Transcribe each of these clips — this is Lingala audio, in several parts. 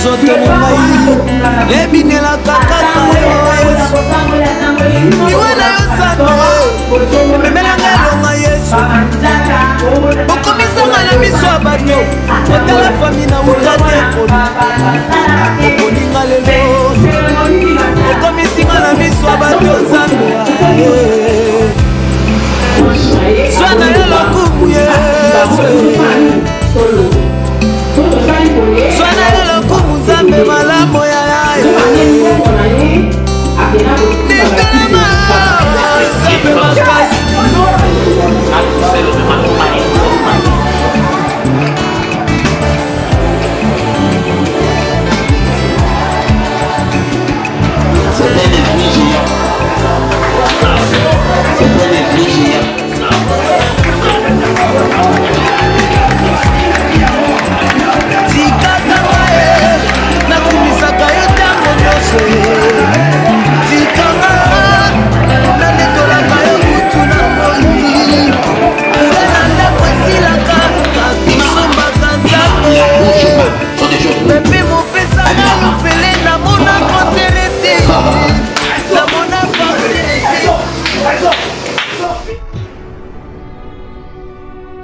nzoto na ngai ebinelaka kaka yo Yesu liwa na yo sango ememelanga elonga Yesu okomisanga na miso ya bato otala fami na uta te okoninga lelo okomisinga na miso ya bato Nzambe swa na yo lokumu Yesu swa na yo lokumu Nzambe malamu ya yayo nikalama Nzambe makasi nakumisaka yo ntango nyonso tikanga nanetolaka yo kutu na moi ure na ndako esilaka nakisombaka Nzambe pepe mopesanga lufele namona kotere te namona partere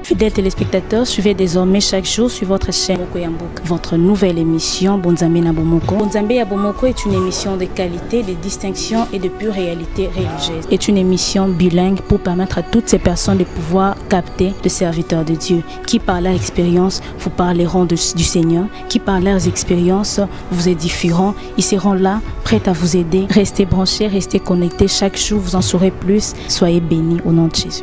Fidèles téléspectateurs, suivez désormais chaque jour sur votre chaîne Bomoko ya Mboka votre nouvelle émission Bonzambe na Bomoko. Bonzambe ya Bomoko est une émission de qualité, de distinction et de pure réalité religieuse. C'est une émission bilingue pour permettre à toutes ces personnes de pouvoir capter le serviteur de Dieu qui par leur expérience vous parleront du Seigneur, qui par leurs expériences vous édifieront. Ils seront là, prêts à vous aider. Restez branchés, restez connectés. Chaque jour vous en saurez plus. Soyez bénis au nom de Jésus.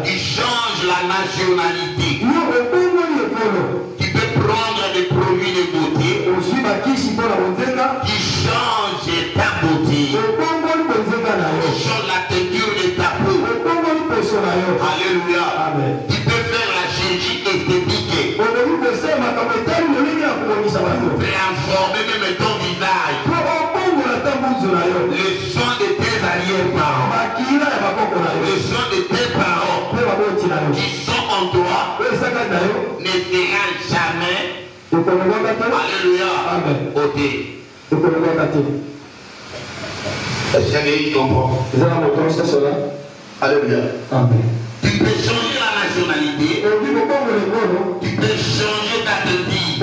Il change la nationalité. Qui peut prendre des produits de beauté. Qui change ta beauté. Qui change la texture de ta peau. Alléluia. Qui peut faire la chirurgie esthétique. Transformer même ton visage. Le sang de tes arrière-parents. Le sang de tes parents qui sont en toi ne sera jamais, alléluia, ôté. Chacun comprend. Alléluia. Tu peux changer la nationalité. Tu peux changer ta technique.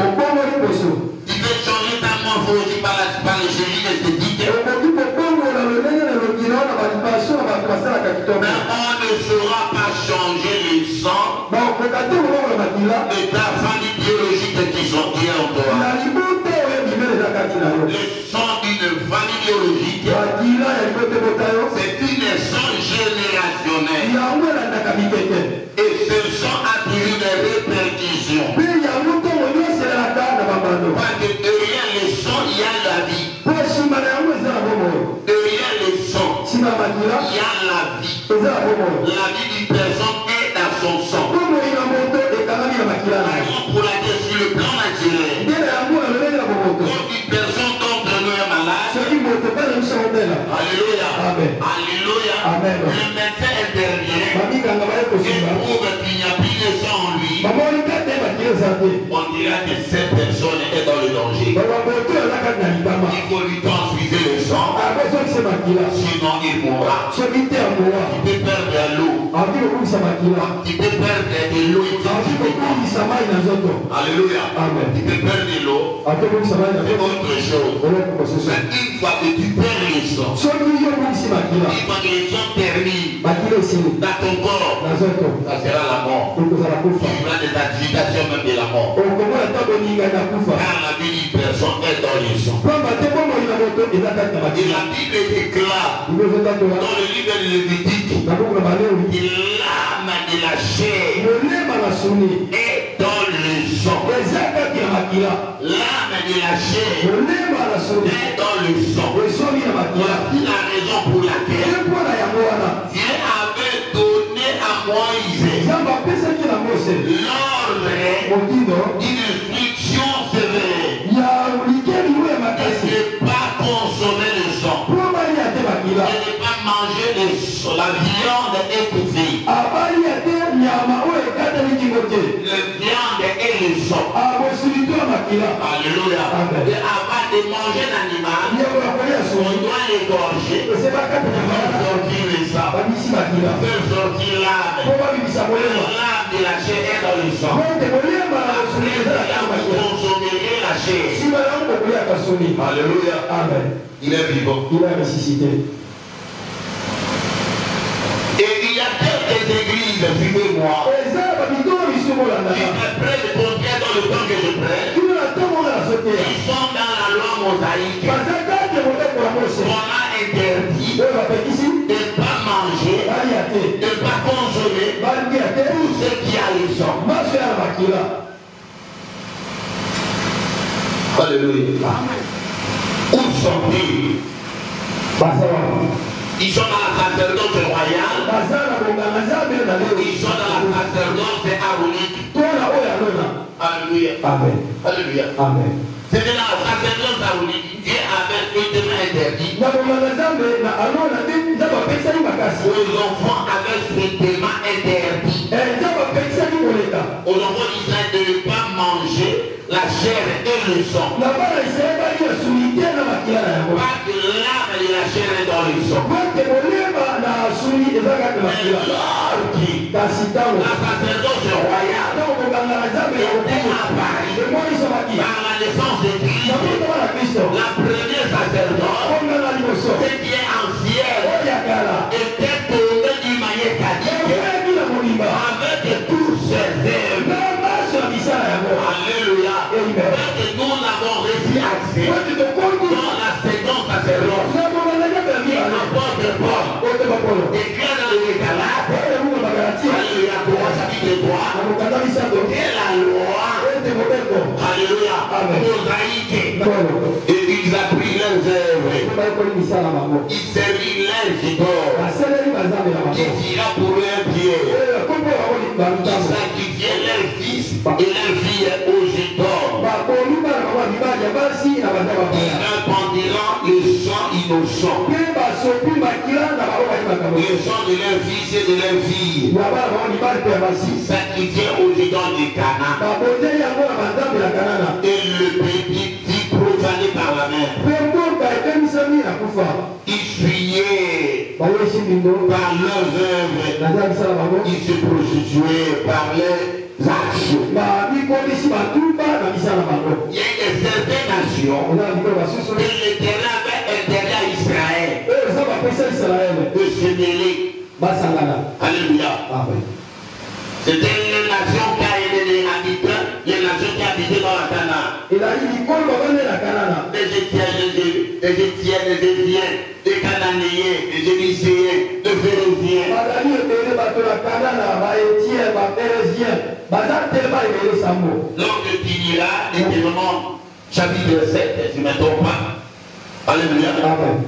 Tu peux changer ta morphologie par la chirurgie esthétique. Mais on ne saura pas changer le sang de ta famille biologique qui est en toi. Le sang d'une famille biologique, c'est une sang générationnelle. Et ce sang a toujours des répercussions. Parce que derrière le sang, il y a la vie. Derrière le sang, il y a la vie. La vie d'une personne est dans son sang. Pour laquelle sur le plan naturel, quand une personne tombe dans un malade, alléluia, alléluia, le médecin intervient et prouve qu'il n'y a plus de sang en lui. On dira que cette personne est dans le danger. Il faut lui transfuser le sang Sinon, il mourra. Tu peux perdre l'eau. Tu peux perdre de l'eau. Alléluia. Tu peux perdre l'eau. C'est autre chose. Mais une fois que tu perds le sang, une fois que le sang termine dans ton corps, ça sera la mort. Tu auras des agitations même de la mort. Car la vie d'une personne est dans le sang. Et la Bible déclare dans le livre de Lévitique que l'âme de la chair est dans le sang. L'âme de la chair est dans le sang. Voici la raison pour laquelle Dieu avait donné à Moïse l'ordre d'une instruction sévère. De ne pas consommer le sang. De ne pas manger la viande étouffée. La viande et le sang. Alléluia. Et avant de manger l'animal, on doit l'égorger. Faire sortir le sang. Faire sortir l'âme. L'âme de la chair est dans le sang. Après, consommer la chair. Alléluia. Amen. Il est vivant. Il a ressuscité. Et il y a quelques églises, suivez-moi, qui sont près de conquérir dans le temps que je prête. Ils sont dans la loi mosaïque. On a interdit de ne pas manger, de ne pas consommer tout ce qui a le sang. Alléluia. Où sont-ils? Ils sont dans la sacerdoce royale. Ils sont dans la sacerdoce aronique. Alléluia. Amen. Alléluia. Amen. C'était dans la sacerdoce aronique. Dieu avait strictement interdit. Aux enfants avaient strictement interdit. Aux enfants d'Israël de ne pas manger la chair et le sang. Pas que l'âme de la chair est dans le sang. La sacerdoce royale était à Paris par la naissance de Christ. La première sacerdoce, c'est qui est ancienne, était tombée d'une manière cadique avec tous ses œuvres. Alléluia. Parce que nous l'avons reçu accès dans la seconde sacerdoce. L'apôtre Paul déclare dans le Galates, alléluia, 3 chapitre 3, et la loi, alléluia, mosaïque, et ils ont pris leurs œuvres, ils servirent leurs idoles, qui tira pour leur Dieu, ils sacrifiaient leurs fils et leurs filles aux idoles. Ils répandiront le sang innocent, le sang de leurs fils et de leurs filles, sacrifiés aux idoles du Canaan, et le petit fut profané par la mer. Ils fuyaient par leurs œuvres, ils se prostituaient par leurs actions. Il y a certaines nations que l'Éternel avait interdit à Israël de se mêler. Alléluia. C'était les nations qui avaient des habitants, les nations qui habitaient dans la Canaan. Les Égyptiens, les Éviens, les Cananéens, les Élyséens, les Phérésiens. Lors de Tibira, Deutéronome, chapitre 7, si je ne me trompe pas. Alléluia.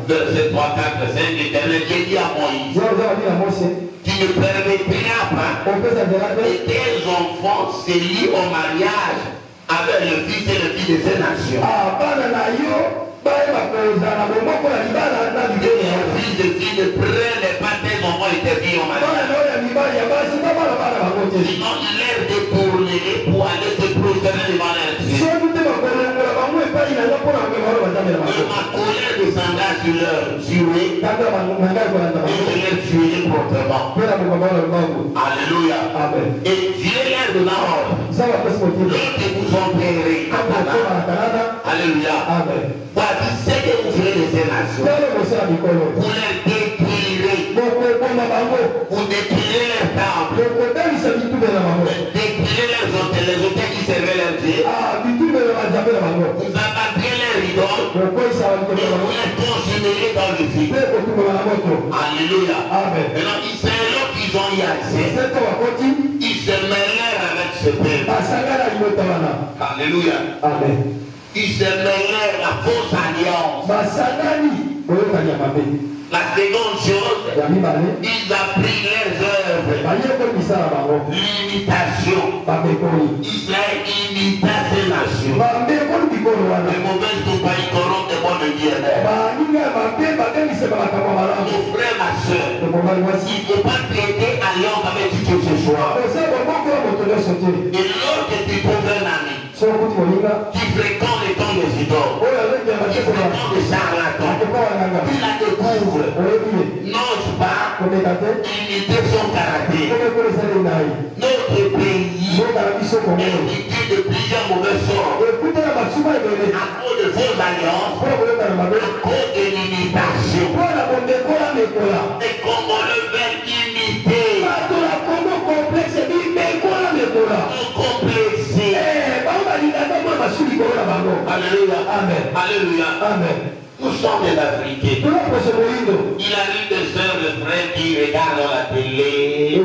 Verset 3, 4, 5, l'Éternel dit à Moïse, tu ne permettras pas que tes enfants se lient au mariage avec le fils et le fils de ces nations. Fils de fille ne prennent pas tes enfants et tes filles au mariage. Sinon, il les détournerait pour aller se prosterner devant leur Dieu. colère descendra sur leur tuer. Et je les tuerai proprement. Alléluia. Et Dieu leur donna ordre. Lorsque vous entrerez à Canaan. Alléluia. Voici ce que vous ferez de ces nations. Vous les détruirez. Vous détruirez leurs temples. Vous détruirez leurs hôtels, les hôtels qui servaient leurs dieux. Vous abattrez leurs idoles. Et vous les consumerez dans le feu. Alléluia. Maintenant, Israël, ils ont y accès. Ils se mêlèrent avec ce peuple. Alléluia. Ils se mêlèrent la fausse alliance. La seconde chose, ils apprirent leurs œuvres. L'imitation. Israël imita ces nations. Les mauvaises compagnies corrompent des bonnes bien-être. Mon frère, ma soeur, il ne faut pas traiter alliance avec qui que ce soit. Et lorsque tu trouves un ami qui fréquente les temps des idoles, qui fréquente des charlatans, tu la découvres, n'ose pas imiter son caractère. Notre pays est victime de plusieurs mauvais sorts à cause de faux alliances, à cause de l'imitation. Et comme on le veut imiter, complexé. Alléluia. Alléluia. Nous sommes des Africains. Il a eu des sœurs, des frères qui regardent la télé,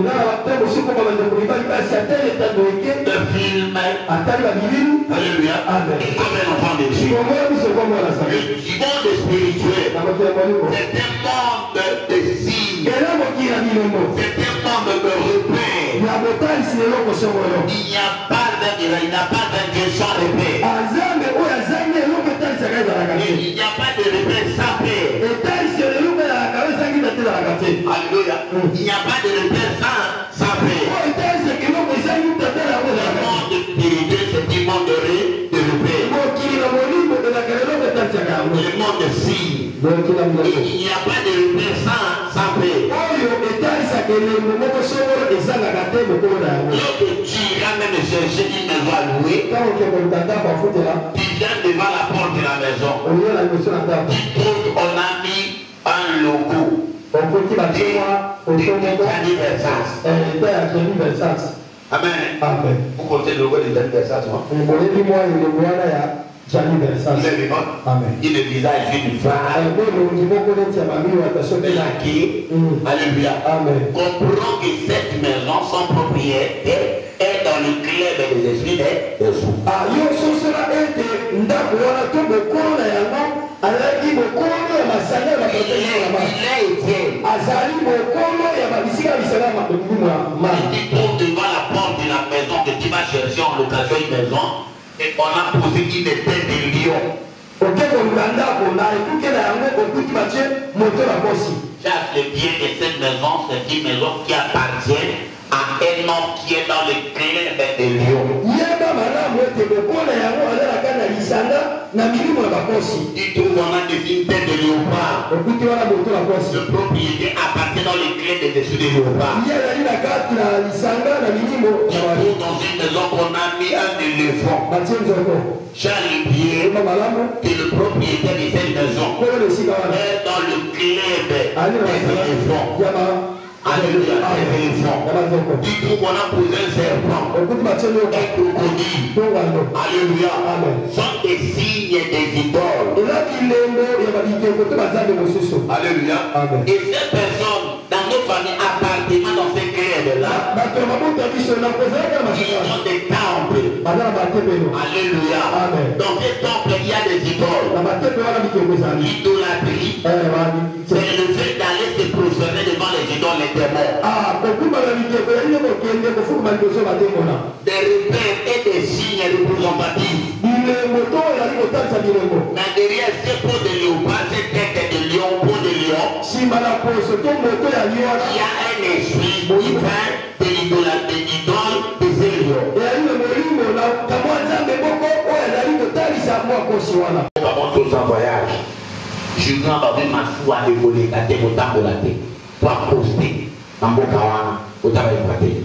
de films. Alléluia. Et comme un enfant de Dieu. Le monde spirituel, c'est un monde de signes. C'est un monde de repères. Il n'y a pas d'intention de paix. Il n'y a pas de repère sans paix. Alléluia. Il n'y a pas de repère sans paix. Le monde spirituel, c'est un monde de repère. Le monde de signes. Il n'y a pas de repère sans paix. Lorsque tu iras même chercher une maison à louer, tu viens devant la porte de la maison, tu trouves, on a mis un logo de Gianni Versace. Amen. Vous connaissez le logo de Gianni Versace, non? Il est vivant. Il est visage d'une femme. Alléluia. Comprends que cette maison, son propriétaire, est dans le club des esprits des fous. Il trouve devant la porte de la maison que tu vas chercher en location une maison. Et on a posé une tête de lion. Chaque le bien de cette maison, c'est une maison qui appartient à un homme qui est dans le club des lions. Tu trouves on a des une tête de léopard. Le propriétaire appartient dans le club des esprits de léopard. Tu trouves dans une maison qu'on a mis un éléphant. Charles Pierre, qui est le propriétaire de cette maison, est dans le club des éléphants. Alléluia. Du coup, on a posé un serpent, un crocodile. Alléluia. Sont des signes des idoles. Alléluia. Et ces personnes, dans nos familles, appartenant dans ces clubs-là, ils ont des temples. Alléluia. Dans ces temples, il y a des idoles. L'idolâtrie, c'est le fait d'aller se prosterner devant les idoles, les démons. Des repères et des signes représentatifs. Mais derrière ces peaux de léopard, ces têtes de lion, peau de lion, il y a un esprit qui vient de l'idolâtrie, de ces lions. Nous avons tous en voyage. Julien va venir m'asseoir et voler la terre au temps de la terre. Toi, poster dans mon kawana, au temps de la terre.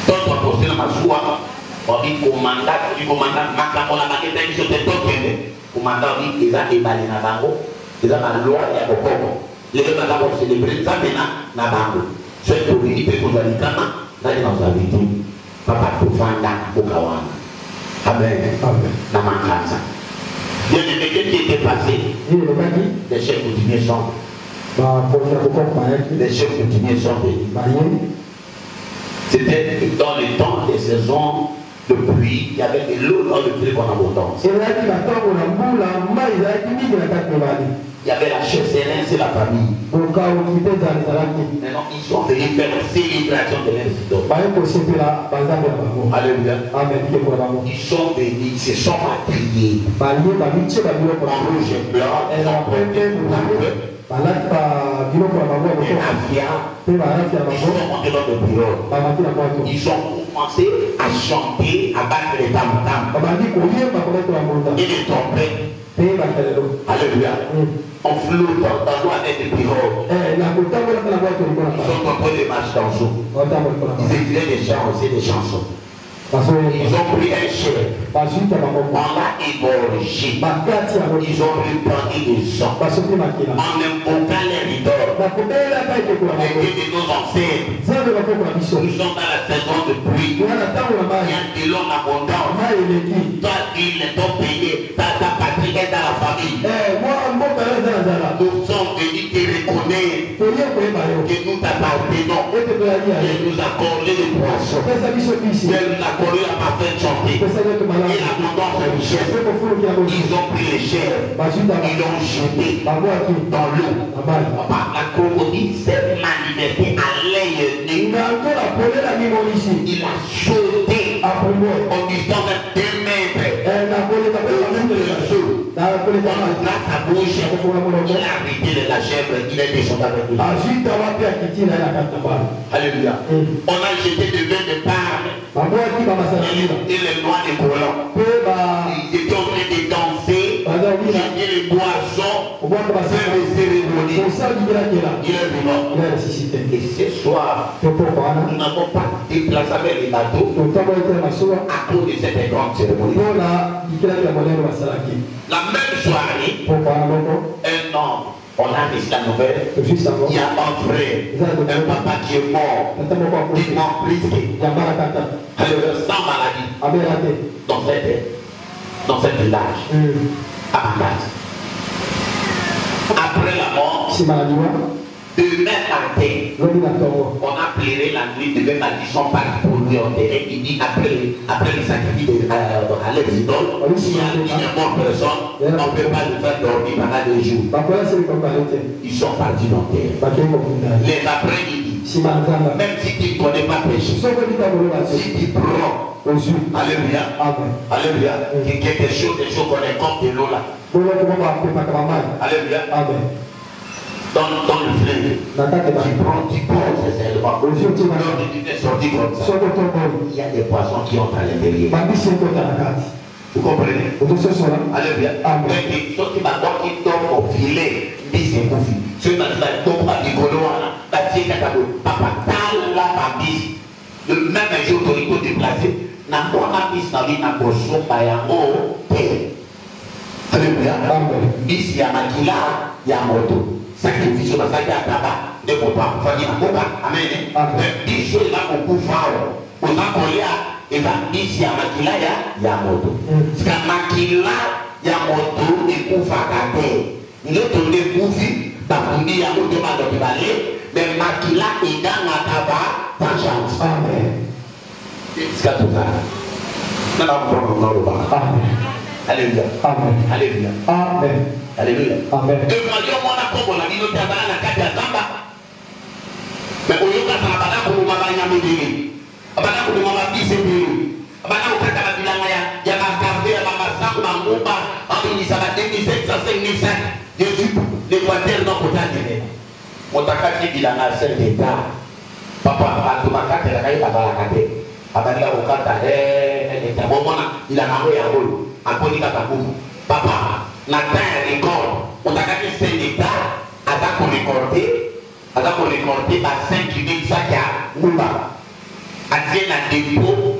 Toi, poster dans ma soie, on dit commandant, Macamona, Maquette, je te donne. Commandant dit, ils ont éballé na bango, ils ont la loi et à Bokoko. Les gens vont célébrer ça maintenant na bango. C'est pour lui, il peut nous aller quand même, dans la vie. Papa, pour faire au kawana. Amen. Dans ma classe. Bien aimé, qu'est-ce qui était passé? Les chefs coutumiers sont. Les chefs coutumiers sont venus. C'était dans les temps des saisons de pluie, il y avait de l'eau dans le fleuve en abondance. Il y avait la chasseresse et la famille. Maintenant, ils sont venus faire une célébration de l'incident. Alléluia. Ils sont venus, ils se sont maquillés. En rouge et blanc, ils ont prêté pour la ils ont commencé à chanter, à battre les tam-tams et les trompettes. Alléluia. On flotte dans l'eau avec des pirogues. Ils ont compris les matchs dans l'eau. Ils écrivaient des chants aussi, des chansons. Ils ont pris un chef. On l'a égorgé. Ils ont répandu des sang. En invoquant les idoles. Et de nos ancêtres. Nous sommes dans la saison de pluie. Il y a de l'eau en abondance. Toi, il est ton pays. Ta patrie est dans la famille. Nous sommes venus te reconnaître que nous t'appartenons. Que nous accordons les poissons. Pour la parfaite santé et l'abondance de richesse. Ils ont pris les chairs, ils l'ont jeté dans l'eau. La crocodile s'est manifestée à l'œil nu. Il a sauté en distance de 2 mètres. Dans sa bouche, il a arrêté la chèvre, il est descendu avec lui. Alléluia. On a jeté de vin de parme. Et les noirs des colons. Ils étaient en train de danser, jeter les boissons, faire des cérémonies. Il est vivant. Et ce soir, nous n'avons pas déplacé avec les bateaux à cause de cette grande cérémonie. La même soirée, un homme, on a reçu la nouvelle, il y a un frère, un papa qui est mort, qui est mort brisé, sans maladie, dans ce village, à Magat. Après la mort, demain matin, on a pleuré la nuit, demain matin, ils sont partis pour lui enterrer. Il dit après les sacrifices à l'exidole, s'il y a une bonne personne, on ne peut pas le faire dormir pendant 2 jours. Ils sont partis d'enterrer. Les après-midi, même si tu ne connais pas péché, si tu prends, alléluia, alléluia, quelque chose, des choses qu'on est comme de l'eau là. Alléluia. Dans le fleuve, tu prends ces éléments. Lorsque tu t'es sorti comme ça, il y a des poissons qui entrent à l'intérieur. Vous comprenez? Alléluia. Et ceux qui m'attendent, qui tombent au filet, disent c'est pour vous. Ceux qui tombent à l'égolo, papa, la babis. Le même jour que tu es déplacé, n'a pas mis dans vie, n'a pas son payango, alléluia. Bis ya makila, ya moto. Sacrifice na saki ya taba, ne ko pa fani na ko ba. Amen. Bis yo la ko kufao. On a kolia, et va bis ya makila ya moto. Ska makila ya moto e kufa kate. Ile to ne kufi, ba kundi ya moto ba do balé, mais makila ida na taba, ta chance. Amen. Ska tout ça. Na na ko no ba. Amen. Alléluia. Amen. Alléluia. Amen. Alléluia. Amen. Et quand on a comme la vie de Tabana la carte à Tamba. Mais on y a pas la pour ma bagne à midi. Abana pour ma bise biru. Abana au kata la bilanga ya makambe ya mamasangu mangumba en 1755 Jésus l'Équateur non potable. Motakati bilanga seul d'état. Papa tu makate la kai baba la kate. Abana au kata l'état. Bon il a marre ya bolo. Aponika kabuku. Papa na terre récolte on a gagné 5 hectares attends qu'on récolte ba 5 000 sacs ya ngumba atien na dépôt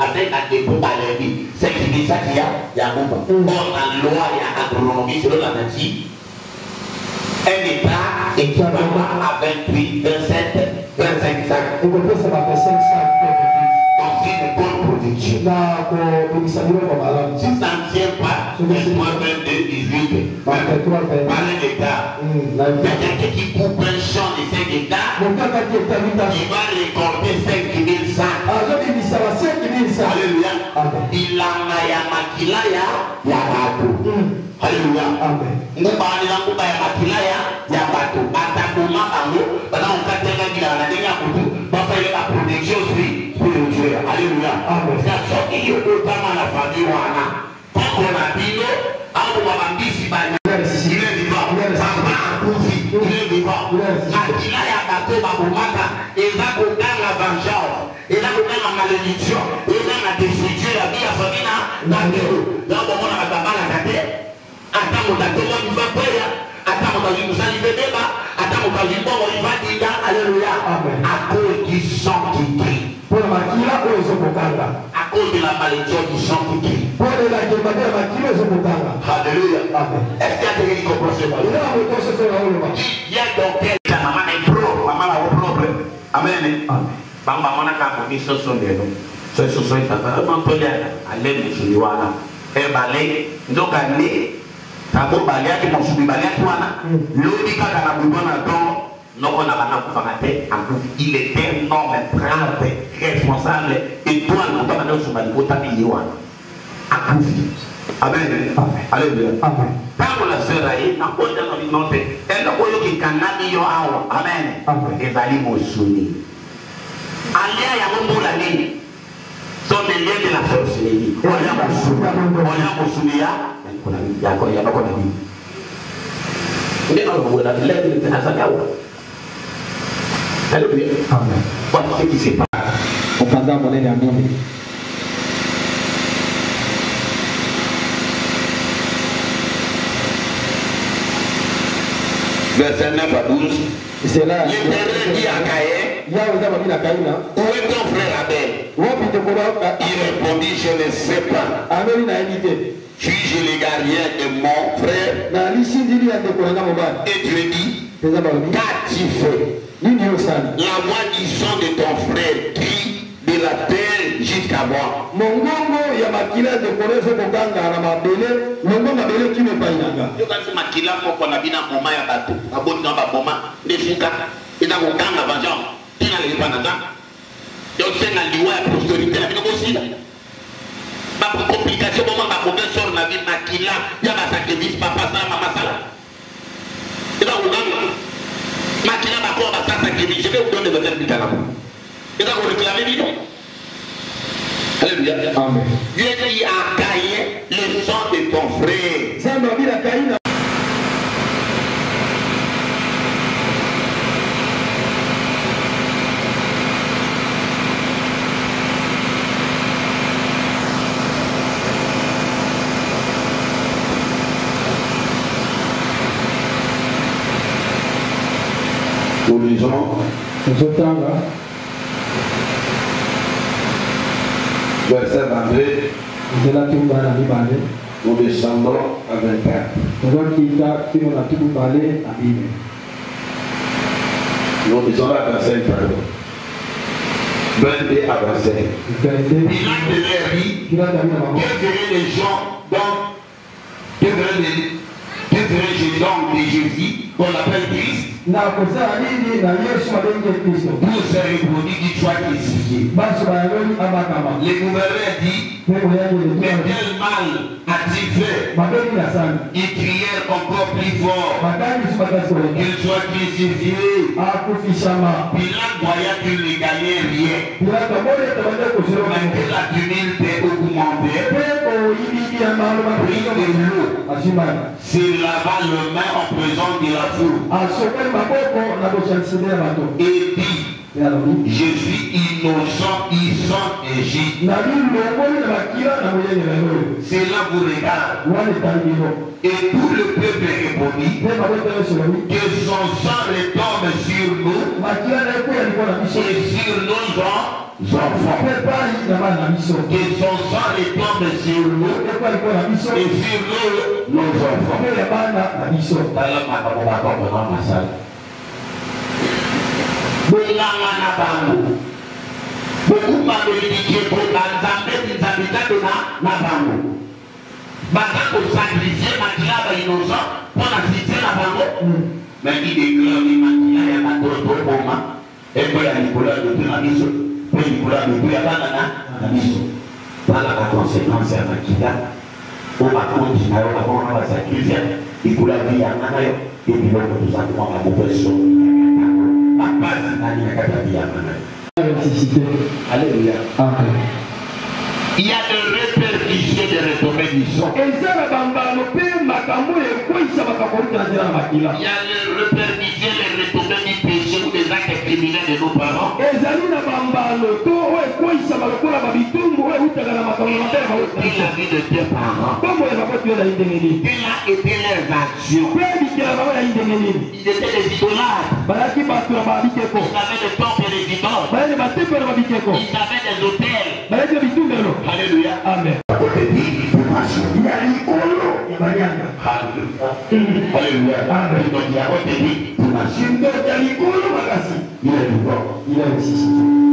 ba levi 5 000 sacs ya ngumba on a loi ya agronomie selon la nature un hectare équivalent à 28 27 25 sacs et vous pouvez savoir 5 sacs donc c'est une bonne production là pour vous saluer comme alors si ça ne tient pas 22 18 par l'hectare il y a quelqu'un qui coupe un champ de 5 hectares il va récolter 5 000 sacs alléluia il a ya makila ya bato alléluia ngubani la kuba ya makila ya bato atakoma bango bana onkatenga ngila na denga kutu bafele la production spirituelle alléluia ça soki yo kotama na famille wana tango na bino abo babambisi bana il est vivant papa akufi il est vivant makila ya bato babomaka eza kokanga vengeance eza kokanga malédiction eza na destruction ya bi ya famille na bakelo donc bomona babala kate ata motatoma biva kweya ata motazimusali bebeba ata motazibongo ivadinda alléluia à cause du sang qui crie pour makila oyo kokanga à cause de la malédiction du sang qui crie pour la kembade ya makila oyo kokanga alléluia est-ce qu'il y a quelqu'un qui comprend ce mot il y a donc quelqu'un maman est pro maman a un problème amen bamba mona ka ko biso sondelo so tata mantolia alem chiwana bale ndoka ne tabo bale yake mosubi bale yake wana lodi kaka na bubona don noko na bana kufanga te il était un homme prêtre responsable et toi no bana no subali kotami yiwana akufi amen alléluia amen tango la sœur aye na kota no binote enda koyo ki kanami yo awa amen ezali mosuni alia ya mbola nini sont des liens de la sorcellerie. On y a Moussoumia, on y a Bakonabi. Mais on voit la lettre de Azakawa. Alléluia. Amen. Voilà ce qui se passe. On prend dans mon ami. Verset 9 à 12. C'est là. L'Éternel dit à Caïn, où est ton frère Abel? Il répondit, je ne sais pas. Suis-je le gardien de mon frère? Et Dieu dit, qu'as-tu fait? La voix du sang de ton frère crie de la terre jusqu'à moi. Donc c'est la loi de prospérité la vie aussi. Ma complication moment ma professeur na vie makila ya ba sacrifice papa ça maman ça. Et donc on makila ba ko ba sacrifice je vais vous donner votre explication. Et donc on réclame lui non. Alléluia. Amen. Dieu dit à Caïn le sang de ton frère. Ça m'a dit à Caïn. Nous lisons verset 22. Nous descendons à 24. Nous lisons la verset 22 à 25. Pilate de leur dit, que feraient les gens donc, que feraient les gens de Jésus, qu'on appelle Christ? Pour se reproduire qu'il soit crucifié. Le gouverneur dit, mais quel mal a-t-il fait? Ils crièrent encore plus fort qu'il soit crucifié. Pilate voyait qu'il ne gagnait rien. Mais que la tumulte augmentait. Prit de l'eau, se lava le main en présence de la foule. Et dit, je suis innocents, ils sont Égypte. Cela vous regarde. Et tout le peuple répondit que son sang retombe sur nous et sur nos enfants. Que son sang retombe sur nous et sur nos enfants. Beaucoup m'ont sacrifier Makila innocent pour assister la bango. Mais il déclare que Makila est pas trop moment. Et puis il y a Nicolas de Tiramisu. Puis Nicolas de Tiramisu. Par la conséquence, à Makila, on va continuer à sacrifier. Nicolas dit à Manayo. Et puis l'autre tout simplement la mauvaise chose. La base n'a rien qu'à dire à Manayo. Alléluia. Il y a des répercussions de retombées du sang. Il y a les répercussions, les retombées du péché ou des actes criminels de nos parents. Et la vie de tes parents. Quelle a été leurs actions? Ils étaient des idolâtres. Ils avaient des temples et des idoles. Ils avaient des hôtels. Alléluia. Amen. Alléluia.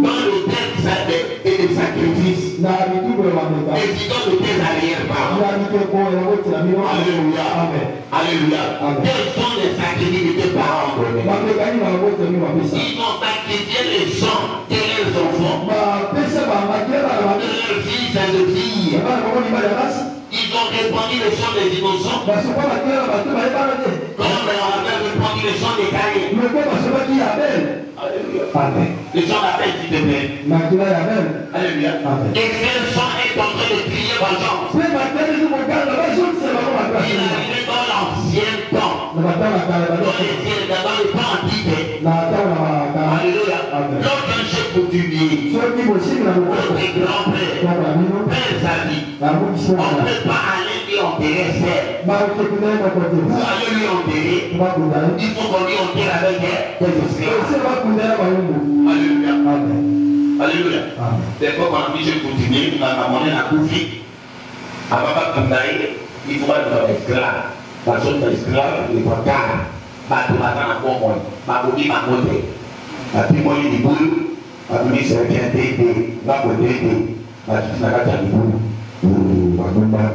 Dans le texte et des sacrifices, et dans le texte arrière-parents. Alléluia. Alléluia. Quels sont les sacrifices de tes parents? Ils ont sacrifié les sang de leurs enfants, de leurs fils et de filles. Ils ont répandu le sang des innocents. Comme on avait répandu le sang des cahiers. Amen. Le sang d'Abel, s'il te plaît. Alléluia. Et quel sang est en train de crier vengeance? Il arrivait dans l'ancien temps. Dans le temps antique. Alléluia. Lorsqu'un chef coutumier, notre grand-père, père sa vie, on ne peut pas aller lui enterrer seul. Pour aller lui enterrer, il faut qu'on lui enterre avec des esclaves. Alléluia. Alléluia. Des fois qu'on a mis chef coutumier, on a monnaie à Koufi. Avant de Kundaï, il faut être esclave. Parce que les esclaves, les pacards, bateau matin à Komon, Maboudi Mamoté, à Timoni du Boulou, à Tuni Serpien Tété, Maboté, à Tisnakata du Boulou, ou à Kumban,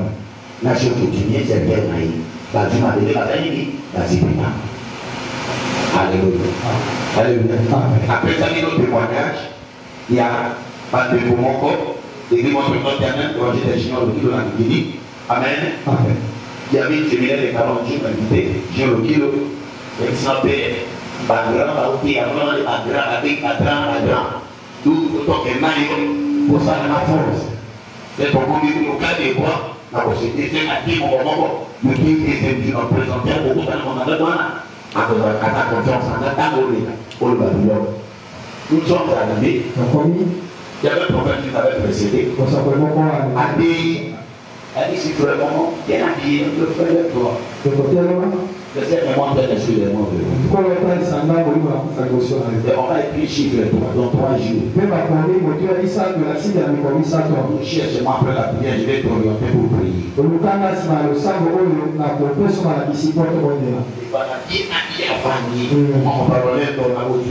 Nation Coutumier, Serpien Naï, à Tumabé, à Taïni, à Sipina. Alléluia. Alléluia. Après ça, il y a notre témoignage, il y a Pante Komoko, l'église montre notre dernier, Roger Tachino, le kilo dans le Guinée. Amen. Amen. Il y avait une séminaire de 40 jours invité, Jean le kilo, et qui s'appelait Bagram, avec Bagram, tout autant que Naïo, pour ça, la force. C'est pour qu'on ait le cas des bois, la société, c'est la team au moment où nous nous présentons beaucoup de monde dans le monde, à cause de la confiance en la table pour le Babylone. Nous sommes arrivés, il y avait un prophète qui t'avait précédé, a dit si vraiment, bien habillé, le frère de toi. Je sais vraiment bien sur les mots de Dieu. Et on va écrire chiffre dans 3 jours. Cherche-moi après la prière, je vais t'orienter pour prier. Et voilà, qui a dit à Fanny, on parlait dans la route.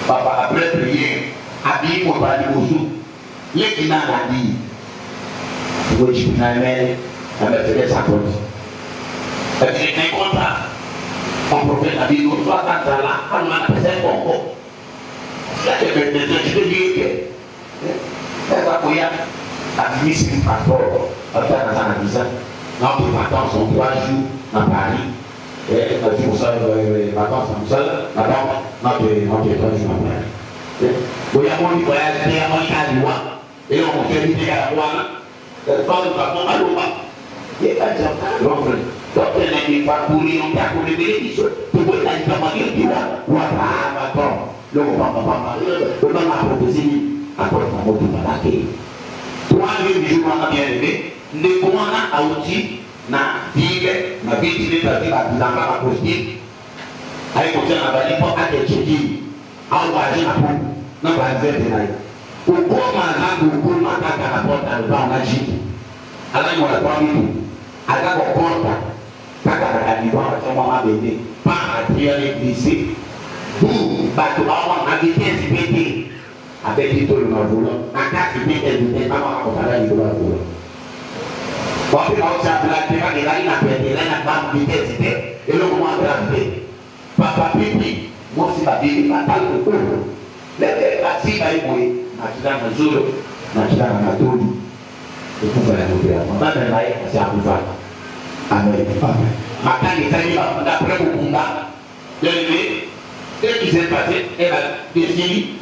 Papa, après prier, habille mon pari au sou. Les qui n'a pas dit. Oui, je suis allé à la télé, ça compte. C'est un contrat. Mon prophète a dit, nous sommes là, on a fait un concours. Là, je vais te dire, je vais dire que c'est ça pour y aller. La ministre du passeport, on va faire dans la visa. Notre vacances sont 3 jours dans Paris. Et pour ça, les vacances sont seules. Maintenant, notre 3 jours dans Paris. Il y a mon voyage, il y a mon cas. Et on fait l'idée à la voie. Donc, elle n'est pas pour les bénéfices. Tout le monde a dit comment il dit là. le on a proposé à quoi on va tout malaké. Troisième jour, on a bien aimé, les commandes à outils, na ville, na ville, les parties, la postille, avec le tien à Bali pour aller checker, envoyer la pompe, n'a pas de verre. Au bon malade, au bon matin, à la porte, à la magie. Alors, il y a 3 minutes. Alors, on compte. Quand on a dit, on va bébé. Pas à prière l'église. Boum, bateau, on a dit, c'est pété. Avec les taux de ma volant. En cas de pété, elle ne pas à la volant. Bon, puis là, on s'est la terre, et là, il a pété, là, il a pas de pété, et le moment de la paix. Papa, pété. Moi, c'est ma bébé, ma taille de peau. La fille va y mourir. Nakila mazuri, nakila na matuli. Ukufa ya mupia. Mbana na yeye kasi akufa. Amen. Makani tani ba d'après Mukumba. Delevé, et qui s'est passé, elle a décidé.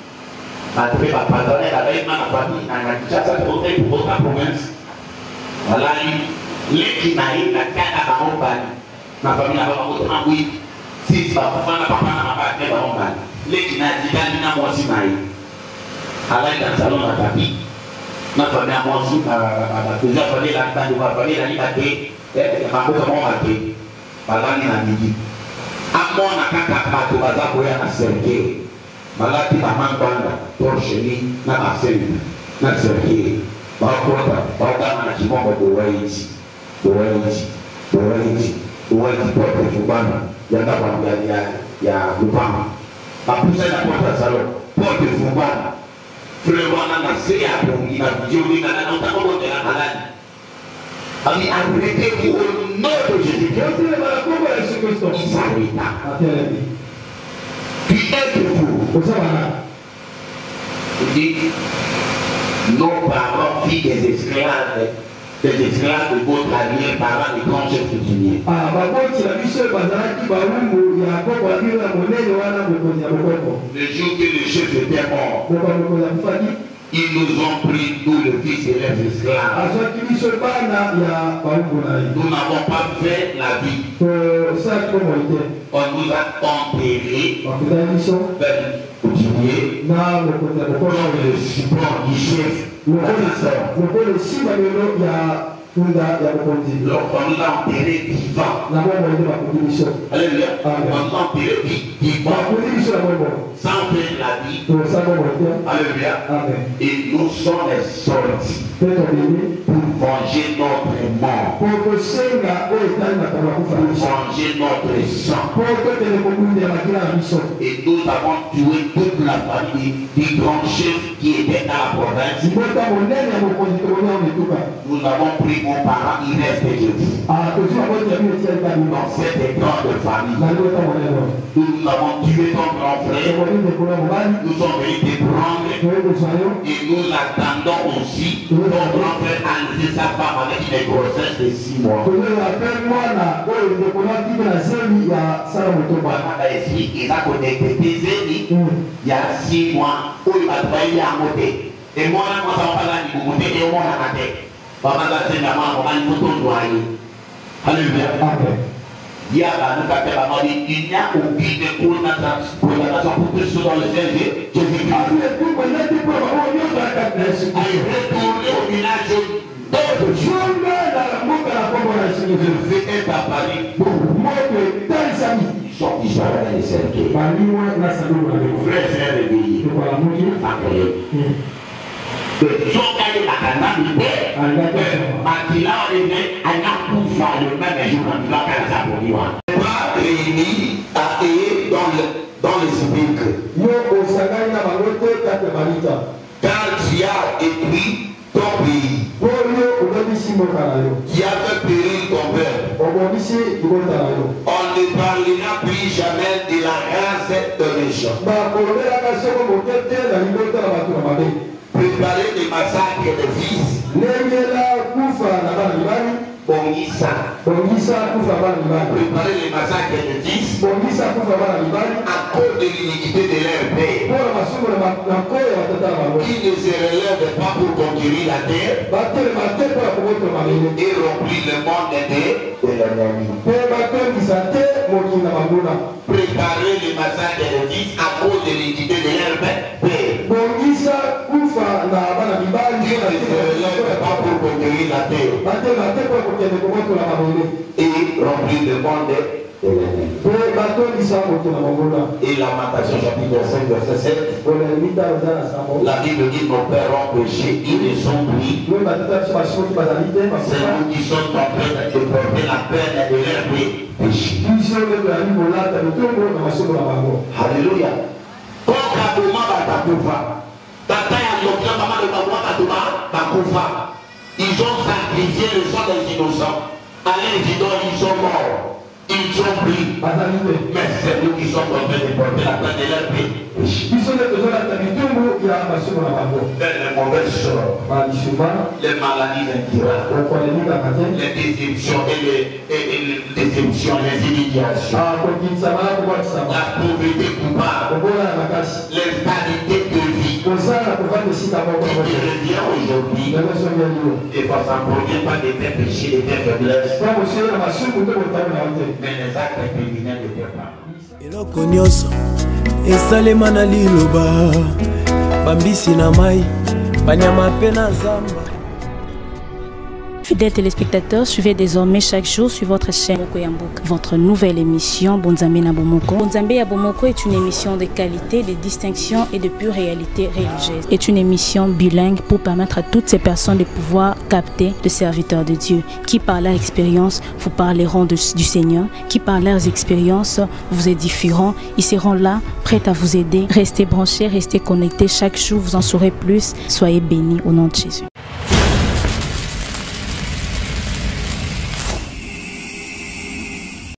Après ma patronne, elle avait ma famille, elle a dit ça pour votre province. Voilà, les qui n'aillent la carte à Barombani. Ma famille a pas autant oui. Si ma papa n'a pas ma Barombani. Les qui n'a dit pas n'a moi aussi maï. Alors dans le salon à Papi, notre famille a mangé, plusieurs familles la famille la liberté, comment marqué, par l'année à midi. À mon akaka to baza boya na serke, malati na mambanda, torcheli na maseli, na serke, bakota, bakama na chimombo dowaiti, porte fubana, yanda kwa ya lupama. Apusa na porte salon, porte fubana. Prewana na sea pour ina violi na utakobo de la malade. Ami arrêté pour le nom de Jésus. Il s'arrêta. Qui êtes-vous? Il dit, nos parents, filles des esclaves de votre arrière-parent et grands chefs coutumiers. Le jour que les chefs étaient morts, ils nous ont pris, nous le fils et les esclaves. Nous n'avons pas fait la vie. On nous a enterrés, coutumiers, dans le support du chef. Donc on nous a enterrés vivants. Alléluia. On nous a enterrés vivants. Sans faire la vie. Alléluia. Et nous sommes sortis pour venger notre mort. Pour venger notre sang. Et nous avons tué toute la famille du grand chef qui était dans la province. Nous avons pris mon parent, il reste Jésus. Dans cette grande famille. Nous avons tué ton grand frère. Nous sommes venus te prendre. Et nous attendons aussi ton grand frère a laissé sa femme avec une grossesse de 6 mois. Il a connecté des amis il y a 6 mois où il va travailler à côté. Et moi, ça va pas là, il va monter et moi, à la tête. Papa, c'est la main, on va nous tourner. Alléluia. Il y a il n'y a aucune condamnation pour tous ceux dans le ciel. Jésus-Christ. Retourner au village d'autres. Je vais être à Paris pour ils sont Israël et les cercles. Frère, frère, réveillé. Pas réunis à eux dans les sépulcres. Car tu as écrit ton pays qui avait péri ton père. On ne parlera plus jamais de la race de méchants. Préparer des massacres de fils. Préparer les massacres de fils. à cause de l'iniquité de leur père, qui ne se relèvent pas pour conquérir la terre et remplir le monde de l'ennemi. Préparer les massacres des fils à cause de l'iniquité de leur père, qui ne se relèvent pas pour conquérir la terre et remplir le monde de l'ennemi. Et Lamentation chapitre 5 verset 7, la Bible dit nos pères ont péché, ils ne sont pris. C'est nous qui sommes en train de porter la peine de leur péché. Alléluia. Ils ont sacrifié le sang des innocents. À l'incident, ils sont morts. Ils sont pris. Mais c'est nous qui sommes en train de porter la peine de leur péché. Les mauvaises choses, les maladies incurables, les déceptions et les déceptions, les humiliations, la pauvreté coupable, l'instabilité de vie qui revient aujourd'hui et ça ne provient pas de tes péchés, de tes faiblesses, mais les actes criminels de tes parents. eloko nyonso esalema na liloba bambisi na mai banyama pe na zamba. Fidèles téléspectateurs, suivez désormais chaque jour sur votre chaîne Bomoko ya Mboka votre nouvelle émission Bonzambe na Bomoko. Bonzambe ya Bomoko est une émission de qualité, de distinction et de pure réalité religieuse. C'est une émission bilingue pour permettre à toutes ces personnes de pouvoir capter le serviteur de Dieu qui par leur expérience vous parleront du Seigneur, qui par leurs expériences vous édifieront. Ils seront là, prêts à vous aider. Restez branchés, restez connectés. Chaque jour, vous en saurez plus. Soyez bénis au nom de Jésus.